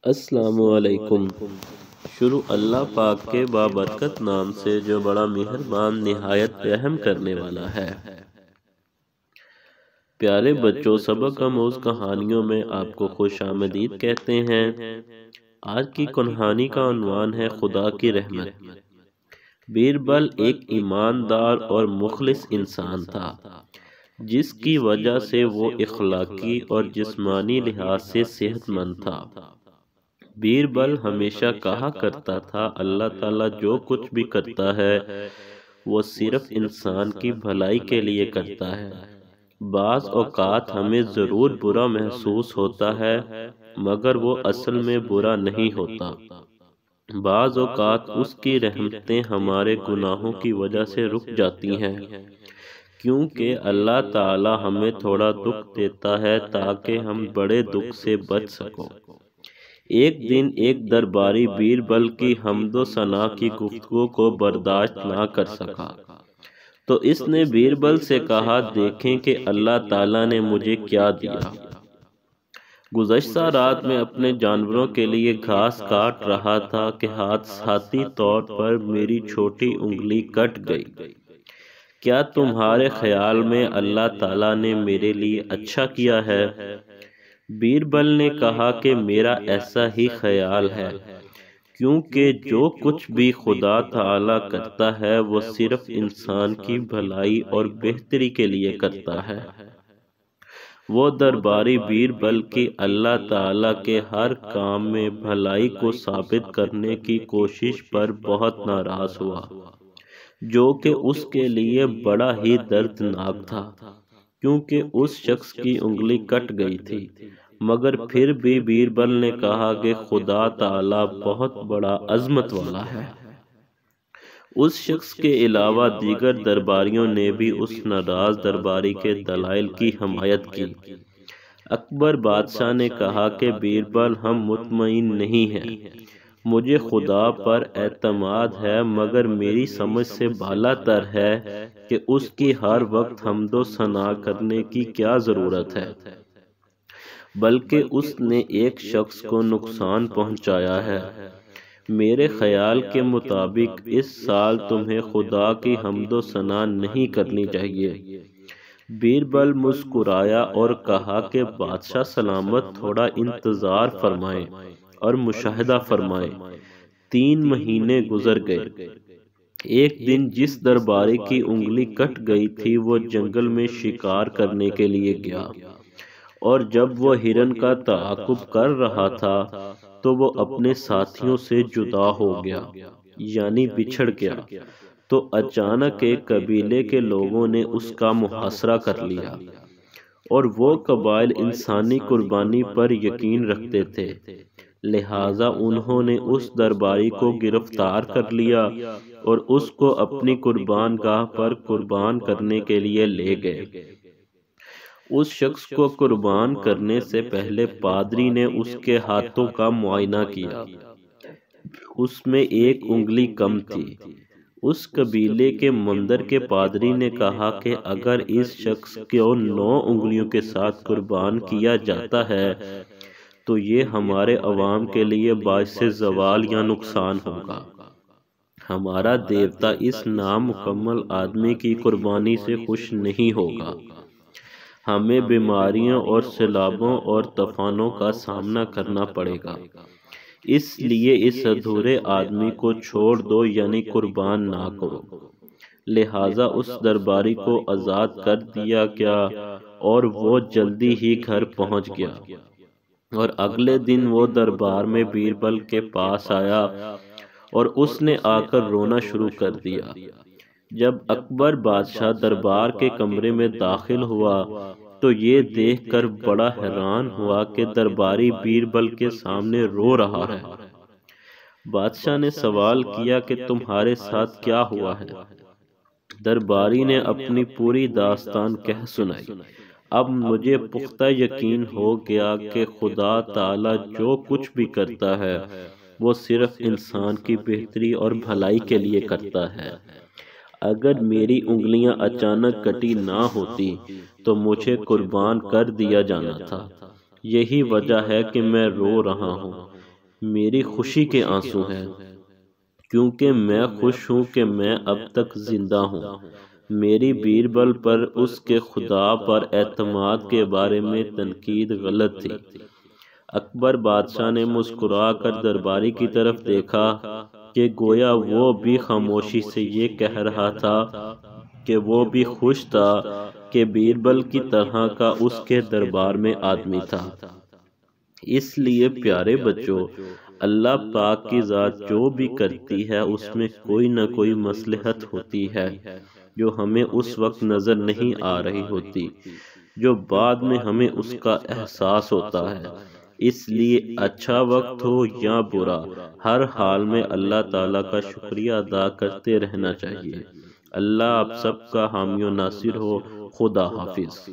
السلام علیکم۔ شروع اللہ پاک کے بابرکت نام سے جو بڑا مہربان نہایت رحم کرنے والا ہے۔ پیارے بچوں، سبق آموز کہانیوں میں آپ کو خوش آمدید کہتے ہیں۔ آج کی کہانی کا عنوان ہے خدا کی رحمت۔ بیربل ایک ایماندار اور مخلص انسان تھا، جس کی وجہ سے وہ اخلاقی اور جسمانی لحاظ سے صحت مند تھا۔ بیربل ہمیشہ کہا کرتا تھا، اللہ تعالیٰ جو کچھ بھی کرتا ہے وہ صرف انسان کی بھلائی کے لیے کرتا ہے۔ بعض اوقات ہمیں ضرور برا محسوس ہوتا ہے، مگر وہ اصل میں برا نہیں ہوتا۔ بعض اوقات اس کی رحمتیں ہمارے گناہوں کی وجہ سے رک جاتی ہیں، کیونکہ اللہ تعالیٰ ہمیں تھوڑا دکھ دیتا ہے تاکہ ہم بڑے دکھ سے بچ سکو۔ ایک دن ایک درباری بیربل کی حمد و ثنا کی گفتگو کو برداشت نہ کر سکا، تو اس نے بیربل سے کہا، دیکھیں کہ اللہ تعالیٰ نے مجھے کیا دیا۔ گزشتہ رات میں اپنے جانوروں کے لیے گھاس کاٹ رہا تھا کہ حادثاتی طور پر میری چھوٹی انگلی کٹ گئی۔ کیا تمہارے خیال میں اللہ تعالیٰ نے میرے لیے اچھا کیا ہے؟ بیربل نے کہا کہ میرا ایسا ہی خیال ہے، کیونکہ جو کچھ بھی خدا تعالیٰ کرتا ہے وہ صرف انسان کی بھلائی اور بہتری کے لیے کرتا ہے۔ وہ درباری بیربل کی اللہ تعالیٰ کے ہر کام میں بھلائی کو ثابت کرنے کی کوشش پر بہت ناراض ہوا، جو کہ اس کے لیے بڑا ہی دردناک تھا، کیونکہ اس شخص کی انگلی کٹ گئی تھی۔ مگر پھر بھی بیربل نے کہا کہ خدا تعالیٰ بہت بڑا عظمت والا ہے۔ اس شخص کے علاوہ دیگر درباریوں نے بھی اس ناراض درباری کے دلائل کی حمایت کی۔ اکبر بادشاہ نے کہا کہ بیربل، ہم مطمئن نہیں ہیں، مجھے خدا پر اعتماد ہے، مگر میری سمجھ سے بالا تر ہے کہ اس کی ہر وقت حمد و ثنا کرنے کی کیا ضرورت ہے، بلکہ اس نے ایک شخص کو نقصان پہنچایا ہے۔ میرے خیال کے مطابق اس سال تمہیں خدا کی حمد و ثنا نہیں کرنی چاہیے۔ بیربل مسکرایا اور کہا کہ بادشاہ سلامت، تھوڑا انتظار فرمائیں اور مشاہدہ فرمائیں۔ 3 مہینے گزر گئے۔ ایک دن جس درباری کی انگلی کٹ گئی تھی وہ جنگل میں شکار کرنے کے لیے گیا، اور جب وہ ہرن کا تعاقب کر رہا تھا تو وہ اپنے ساتھیوں سے جدا ہو گیا، یعنی بچھڑ گیا، تو اچانک ایک قبیلے کے لوگوں نے اس کا محاصرہ کر لیا، اور وہ قبائل انسانی قربانی پر یقین رکھتے تھے، لہٰذا انہوں نے اس درباری کو گرفتار کر لیا اور اس کو اپنی قربان گاہ پر قربان کرنے کے لیے لے گئے۔ اس شخص کو قربان کرنے سے پہلے پادری نے اس کے ہاتھوں کا معائنہ کیا، اس میں ایک انگلی کم تھی۔ اس قبیلے کے مندر کے پادری نے کہا کہ اگر اس شخص کو 9 انگلیوں کے ساتھ قربان کیا جاتا ہے تو یہ ہمارے عوام کے لیے باعث زوال یا نقصان ہوگا۔ ہمارا دیوتا اس نامکمل آدمی کی قربانی سے خوش نہیں ہوگا۔ ہمیں بیماریوں اور سیلابوں اور طوفانوں کا سامنا کرنا پڑے گا، اس لیے اس ادھورے آدمی کو چھوڑ دو، یعنی قربان نہ کرو۔ لہٰذا اس درباری کو آزاد کر دیا گیا اور وہ جلدی ہی گھر پہنچ گیا، اور اگلے دن وہ دربار میں بیربل کے پاس آیا اور اس نے آ کر رونا شروع کر دیا۔ جب اکبر بادشاہ دربار کے کمرے میں داخل ہوا تو یہ دیکھ کر بڑا حیران ہوا کہ درباری بیربل کے سامنے رو رہا ہے۔ بادشاہ نے سوال کیا کہ تمہارے ساتھ کیا ہوا ہے؟ درباری نے اپنی پوری داستان کہہ سنائی۔ اب مجھے پختہ یقین ہو گیا کہ خدا تعالیٰ جو کچھ بھی کرتا ہے وہ صرف انسان کی بہتری اور بھلائی کے لیے کرتا ہے۔ اگر میری انگلیاں اچانک کٹی نہ ہوتی تو مجھے قربان کر دیا جانا تھا، یہی وجہ ہے کہ میں رو رہا ہوں، میری خوشی کے آنسو ہیں، کیونکہ میں خوش ہوں کہ میں اب تک زندہ ہوں۔ میری بیربل پر اس کے خدا پر اعتماد کے بارے میں تنقید غلط تھی۔ اکبر بادشاہ نے مسکرا کر درباری کی طرف دیکھا کہ گویا وہ بھی خاموشی سے یہ کہہ رہا تھا کہ وہ بھی خوش تھا کہ بیربل کی طرح کا اس کے دربار میں آدمی تھا۔ اس لیے پیارے بچوں، اللہ پاک کی ذات جو بھی کرتی ہے اس میں کوئی نہ کوئی مصلحت ہوتی ہے جو ہمیں اس وقت نظر نہیں آ رہی ہوتی، جو بعد میں ہمیں اس کا احساس ہوتا ہے۔ اس لیے اچھا وقت ہو یا برا، ہر حال میں اللہ تعالیٰ کا شکریہ ادا کرتے رہنا چاہیے۔ اللہ آپ سب کا حامی و ناصر ہو۔ خدا حافظ۔